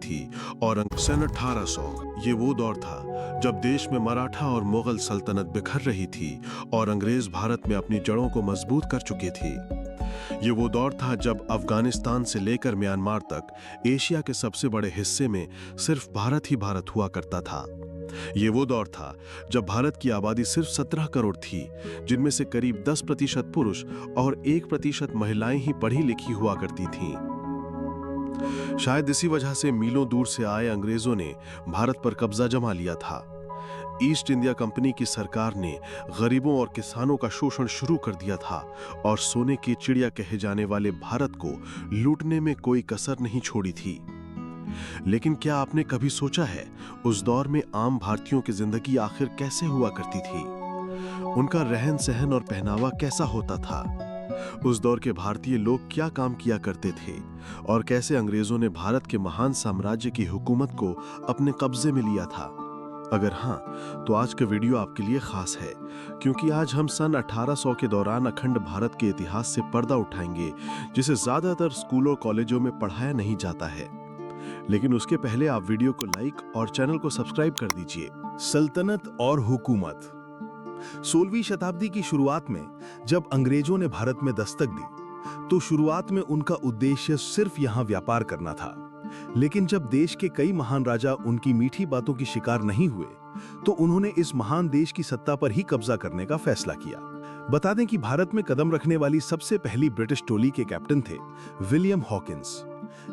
थी और सन 1800 ये वो दौर था जब देश में मराठा और मुगल सल्तनत बिखर रही थी और अंग्रेज भारत में अपनी जड़ों को मजबूत कर चुके थे। ये वो दौर था जब अफगानिस्तान से लेकर म्यांमार तक एशिया के सबसे बड़े हिस्से में सिर्फ भारत ही भारत हुआ करता था। ये वो दौर था जब भारत की आबादी सिर्फ 17 करोड़ थी, जिनमें से करीब 10% पुरुष और 1% महिलाएं ही पढ़ी लिखी हुआ करती थीं। शायद इसी वजह से मीलों दूर से आए अंग्रेजों ने भारत पर कब्जा जमा लिया था। ईस्ट इंडिया कंपनी की सरकार ने गरीबों और किसानों का शोषण शुरू कर दिया था और सोने की चिड़िया कहे जाने वाले भारत को लूटने में कोई कसर नहीं छोड़ी थी। लेकिन क्या आपने कभी सोचा है उस दौर में आम भारतीयों की जिंदगी आखिर कैसे हुआ करती थी? उनका रहन सहन और पहनावा कैसा होता था? उस दौर के भारतीय लोग क्या काम किया करते थे और कैसे अंग्रेजों ने भारत के महान साम्राज्य की हुकूमत को अपने कब्जे में लिया था? अगर हाँ, तो आज का वीडियो आपके लिए खास है, क्योंकि आज हम सन 1800 के दौरान अखंड भारत के इतिहास से पर्दा उठाएंगे, जिसे ज्यादातर स्कूलों कॉलेजों में पढ़ाया नहीं जाता है। लेकिन उसके पहले आप वीडियो को लाइक और चैनल को सब्सक्राइब कर दीजिए। सल्तनत और हुकूमत। 16वीं शताब्दी की शुरुआत में जब अंग्रेजों ने भारत में दस्तक दी, तो शुरुआत में उनका उद्देश्य सिर्फ यहां व्यापार करना था। लेकिन जब देश के कई महान राजा उनकी मीठी बातों की शिकार नहीं हुए, तो उन्होंने इस महान देश की सत्ता पर ही कब्जा करने का फैसला किया। बता दें कि भारत में कदम रखने वाली सबसे पहली ब्रिटिश टोली के कैप्टन थे विलियम हॉकिंस,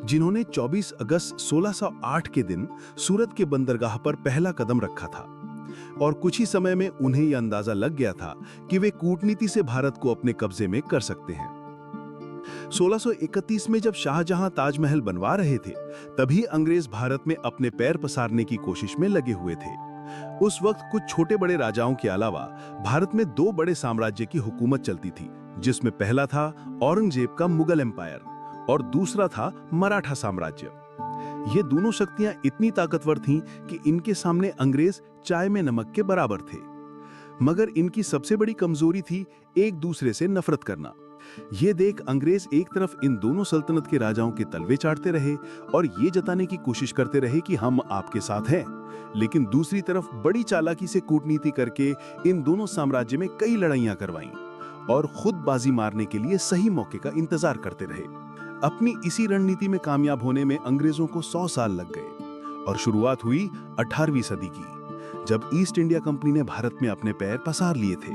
जिन्होंने 24 अगस्त 1608 के दिन सूरत के बंदरगाह पर पहला कदम रखा था। और कुछ ही समय में उन्हें यह अंदाजा लग गया था कि वे कूटनीति से भारत को अपने कब्जे में कर सकते हैं। 1631 में जब शाहजहां ताजमहल बनवा रहे थे, तभी अंग्रेज भारत में अपने पैर पसारने की कोशिश में लगे हुए थे। उस वक्त कुछ छोटे बड़े राजाओं के अलावा भारत में दो बड़े साम्राज्य की हुकूमत चलती थी, जिसमें पहला था औरंगजेब का मुगल एम्पायर और दूसरा था मराठा साम्राज्य। ये दोनों शक्तियां इतनी ताकतवर थीं कि इनके सामने अंग्रेज चाय में नमक के बराबर थे। मगर इनकी सबसे बड़ी कमजोरी थी एक दूसरे से नफरत करना। ये देख अंग्रेज एक तरफ इन दोनों सल्तनत के राजाओं के तलवे चाटते रहे और ये जताने की कोशिश करते रहे कि हम आपके साथ हैं, लेकिन दूसरी तरफ बड़ी चालाकी से कूटनीति करके इन दोनों साम्राज्य में कई लड़ाइयां करवाईं और खुद बाजी मारने के लिए सही मौके का इंतजार करते रहे। अपनी इसी रणनीति में कामयाब होने में अंग्रेजों को 100 साल लग गए और शुरुआत हुई 18वीं सदी की, जब ईस्ट इंडिया कंपनी ने भारत में अपने पैर पसार लिए थे।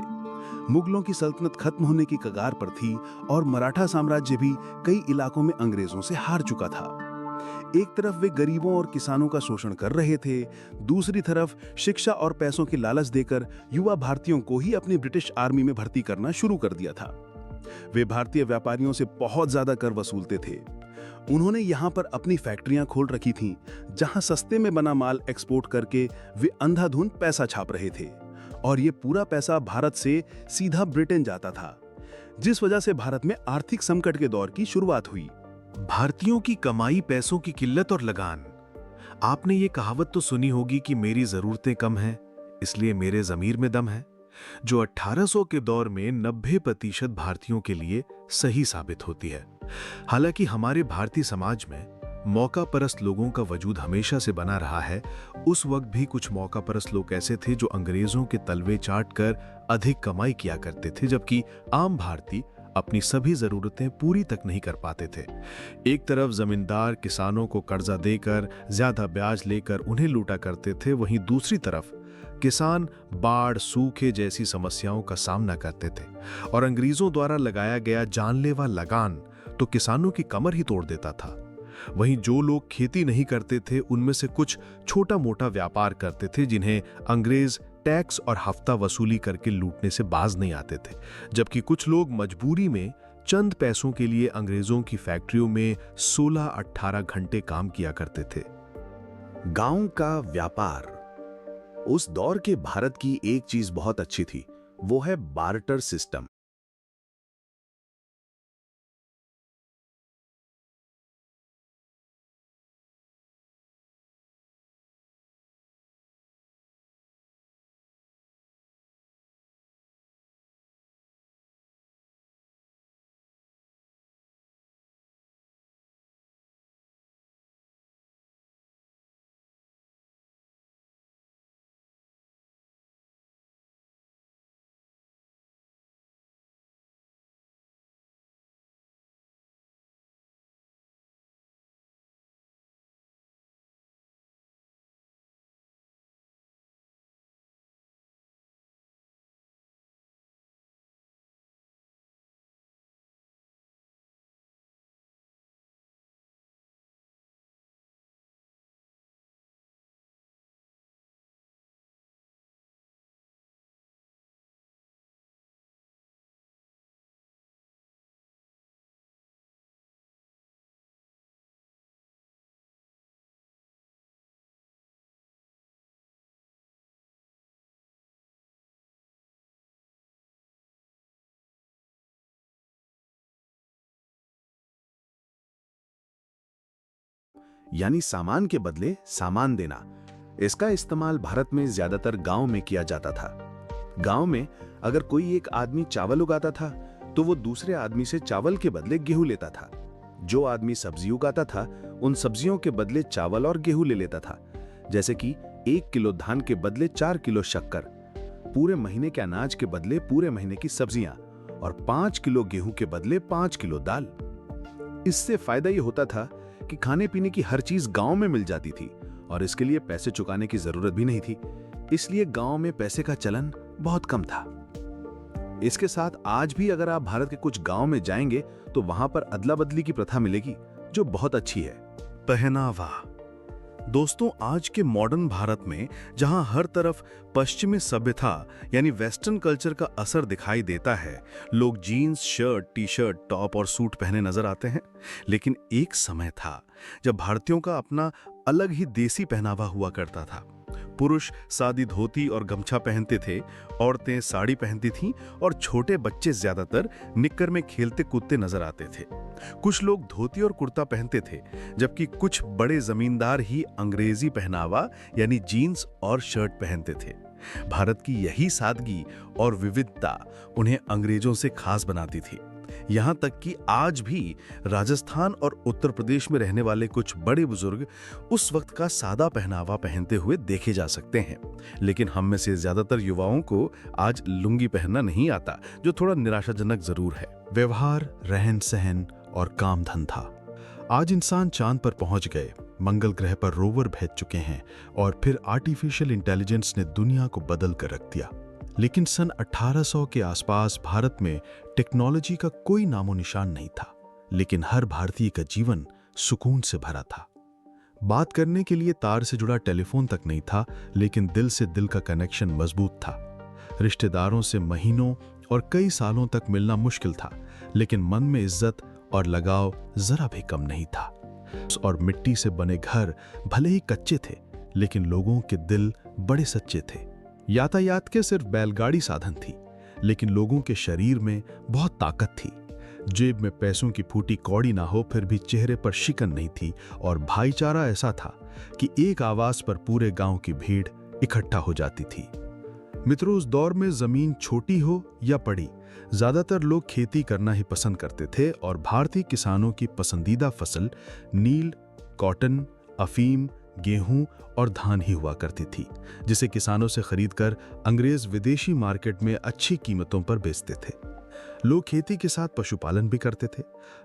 मुगलों की सल्तनत खत्म होने की कगार पर थी और मराठा साम्राज्य भी कई इलाकों में अंग्रेजों से हार चुका था। एक तरफ वे गरीबों और किसानों का शोषण कर रहे थे, दूसरी तरफ शिक्षा और पैसों की लालच देकर युवा भारतीयों को ही अपनी ब्रिटिश आर्मी में भर्ती करना शुरू कर दिया था। वे भारतीय व्यापारियों से बहुत ज्यादा कर वसूलते थे। उन्होंने यहाँ पर अपनी फैक्ट्रियां खोल रखी थीं, जहां सस्ते में बना माल एक्सपोर्ट करके वे अंधाधुंध पैसा छाप रहे थे और ये पूरा पैसा भारत से सीधा ब्रिटेन जाता था, जिस वजह से भारत में आर्थिक संकट के दौर की शुरुआत हुई। भारतीयों की कमाई, पैसों की किल्लत और लगान। आपने ये कहावत तो सुनी होगी कि मेरी जरूरतें कम हैं, इसलिए मेरे जमीर में दम है, जो 1800 के दौर में 90% भारतीयों के लिए सही साबित होती है। हालांकि हमारे भारतीय समाज में मौका परस्त लोगों का वजूद हमेशा से बना रहा है, उस वक्त भी कुछ मौका परस्त लोग ऐसे थे जो अंग्रेजों के तलवे चाट कर अधिक कमाई किया करते थे, जबकि आम भारतीय अपनी सभी जरूरतें पूरी तक नहीं कर पाते थे। एक तरफ जमींदार किसानों को कर्जा देकर ज्यादा ब्याज लेकर उन्हें लूटा करते थे, वहीं दूसरी तरफ किसान बाढ़, सूखे जैसी समस्याओं का सामना करते थे और अंग्रेजों द्वारा लगाया गया जानलेवा लगान तो किसानों की कमर ही तोड़ देता था। वहीं जो लोग खेती नहीं करते थे, उनमें से कुछ छोटा मोटा व्यापार करते थे, जिन्हें अंग्रेज टैक्स और हफ्ता वसूली करके लूटने से बाज नहीं आते थे, जबकि कुछ लोग मजबूरी में चंद पैसों के लिए अंग्रेजों की फैक्ट्रियों में 16-18 घंटे काम किया करते थे। गांव का व्यापार। उस दौर के भारत की एक चीज बहुत अच्छी थी, वो है बार्टर सिस्टम। यानी सामान के बदले सामान देना। इसका इस्तेमाल भारत में ज्यादातर गांव में किया जाता था। गांव में अगर कोई एक आदमी चावल उगाता था तो वो दूसरे आदमी से चावल के बदले गेहूं लेता था। जो आदमी सब्जी उगाता था उन सब्जियों के बदले चावल और गेहूं ले लेता था। जैसे कि 1 किलो धान के बदले 4 किलो शक्कर, पूरे महीने के अनाज के बदले पूरे महीने की सब्जियां और 5 किलो गेहूं के बदले 5 किलो दाल। इससे फायदा ये होता था कि खाने पीने की हर चीज गांव में मिल जाती थी और इसके लिए पैसे चुकाने की जरूरत भी नहीं थी। इसलिए गांव में पैसे का चलन बहुत कम था। इसके साथ आज भी अगर आप भारत के कुछ गांव में जाएंगे तो वहां पर अदला बदली की प्रथा मिलेगी, जो बहुत अच्छी है। पहनावा। दोस्तों, आज के मॉडर्न भारत में जहां हर तरफ पश्चिमी सभ्यता यानी वेस्टर्न कल्चर का असर दिखाई देता है, लोग jeans, shirt, T shirt, top और सूट पहने नजर आते हैं। लेकिन एक समय था जब भारतीयों का अपना अलग ही देसी पहनावा हुआ करता था। पुरुष सादी धोती और गमछा पहनते थे, औरतें साड़ी पहनती थीं और छोटे बच्चे ज्यादातर निक्कर में खेलते कूदते नजर आते थे। कुछ लोग धोती और कुर्ता पहनते थे, जबकि कुछ बड़े जमींदार ही अंग्रेजी पहनावा यानी जीन्स और शर्ट पहनते थे। भारत की यही सादगी और विविधता उन्हें अंग्रेजों से खास बनाती थी। यहां तक कि आज भी राजस्थान और उत्तर प्रदेश में रहने वाले कुछ बड़े बुजुर्ग उस वक्त का सादा पहनावा पहनते हुए देखे जा सकते हैं। लेकिन हम में से ज्यादातर युवाओं को आज लुंगी पहनना नहीं आता, जो थोड़ा निराशाजनक जरूर है। व्यवहार, रहन सहन और काम धंधा। आज इंसान चांद पर पहुंच गए, मंगल ग्रह पर रोवर भेज चुके हैं और फिर आर्टिफिशियल इंटेलिजेंस ने दुनिया को बदल कर रख दिया। लेकिन सन 1800 के आसपास भारत में टेक्नोलॉजी का कोई नामो निशान नहीं था, लेकिन हर भारतीय का जीवन सुकून से भरा था। बात करने के लिए तार से जुड़ा टेलीफोन तक नहीं था, लेकिन दिल से दिल का कनेक्शन मजबूत था। रिश्तेदारों से महीनों और कई सालों तक मिलना मुश्किल था, लेकिन मन में इज्जत और लगाव जरा भी कम नहीं था। और मिट्टी से बने घर भले ही कच्चे थे, लेकिन लोगों के दिल बड़े सच्चे थे। यातायात के सिर्फ बैलगाड़ी साधन थी, लेकिन लोगों के शरीर में बहुत ताकत थी। जेब में पैसों की फूटी कौड़ी ना हो, फिर भी चेहरे पर शिकन नहीं थी और भाईचारा ऐसा था कि एक आवाज पर पूरे गांव की भीड़ इकट्ठा हो जाती थी। मित्रों, उस दौर में जमीन छोटी हो या बड़ी, ज्यादातर लोग खेती करना ही पसंद करते थे और भारतीय किसानों की पसंदीदा फसल नील, कॉटन, अफीम, गेहूं और धान ही हुआ करती थी, जिसे किसानों से खरीदकर अंग्रेज विदेशी मार्केट में अच्छी कीमतों पर बेचते थे। लोग खेती के साथ पशुपालन भी करते थे।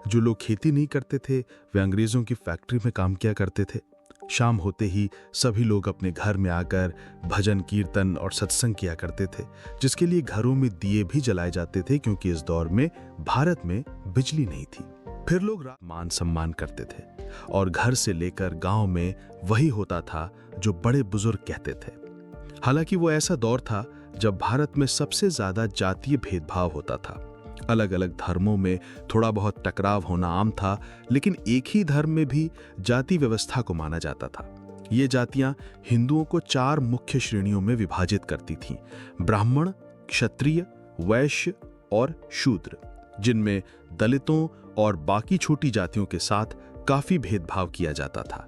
जो लोग खेती नहीं करते थे वे अंग्रेजों की फैक्ट्री में काम किया करते थे। शाम होते ही सभी लोग अपने घर में आकर भजन, कीर्तन और सत्संग किया करते थे, जिसके लिए घरों में दिए भी जलाए जाते थे, क्योंकि इस दौर में भारत में बिजली नहीं थी। फिर लोग मान सम्मान करते थे और घर से लेकर गांव में वही होता था जो बड़े बुजुर्ग कहते थे। हालांकि वो ऐसा दौर था जब भारत में सबसे ज्यादा जातीय भेदभाव होता था। अलग अलग धर्मों में थोड़ा बहुत टकराव होना आम था, लेकिन एक ही धर्म में भी जाति व्यवस्था को माना जाता था। ये जातियां हिंदुओं को 4 मुख्य श्रेणियों में विभाजित करती थीं: ब्राह्मण, क्षत्रिय, वैश्य और शूद्र, जिनमें दलितों और बाकी छोटी जातियों के साथ काफी भेदभाव किया जाता था।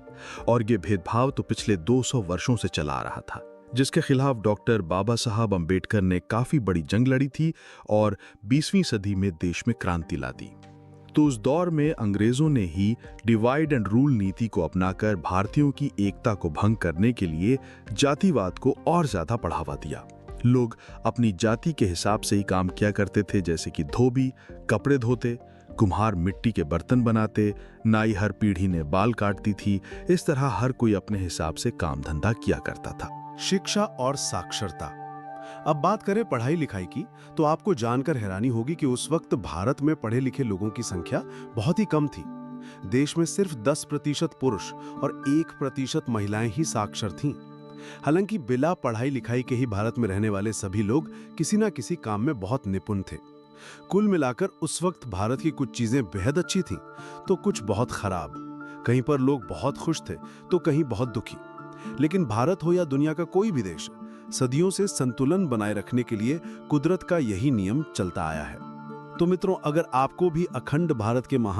और ये भेदभाव तो पिछले 200 वर्षों से चला आ रहा था, जिसके खिलाफ डॉक्टर बाबा साहब अंबेडकर ने काफी बड़ी जंग लड़ी थी और 20वीं सदी में देश में क्रांति ला दी। तो उस दौर में अंग्रेजों ने ही डिवाइड एंड रूल नीति को अपनाकर भारतीयों की एकता को भंग करने के लिए जातिवाद को और ज्यादा बढ़ावा दिया। लोग अपनी जाति के हिसाब से ही काम किया करते थे, जैसे कि धोबी कपड़े धोते, कुम्हार मिट्टी के बर्तन बनाते, नाई हर पीढ़ी ने बाल काटती थी। इस तरह हर कोई अपने हिसाब से काम धंधा किया करता था। शिक्षा और साक्षरता। अब बात करें पढ़ाई लिखाई की, तो आपको जानकर हैरानी होगी कि उस वक्त भारत में पढ़े लिखे लोगों की संख्या बहुत ही कम थी। देश में सिर्फ 10% पुरुष और 1% महिलाएं ही साक्षर थीं। हालांकि बिना पढ़ाई लिखाई के ही भारत में रहने वाले सभी लोग किसी न किसी काम में बहुत निपुण थे। कुल मिलाकर उस वक्त भारत की कुछ चीजें बेहद अच्छी थीं, तो कुछ बहुत खराब। कहीं पर लोग बहुत खुश थे तो कहीं बहुत दुखी। लेकिन भारत हो या दुनिया का कोई भी देश, सदियों से संतुलन बनाए रखने के लिए कुदरत का यही नियम चलता आया है। तो मित्रों, अगर आपको भी अखंड भारत के महान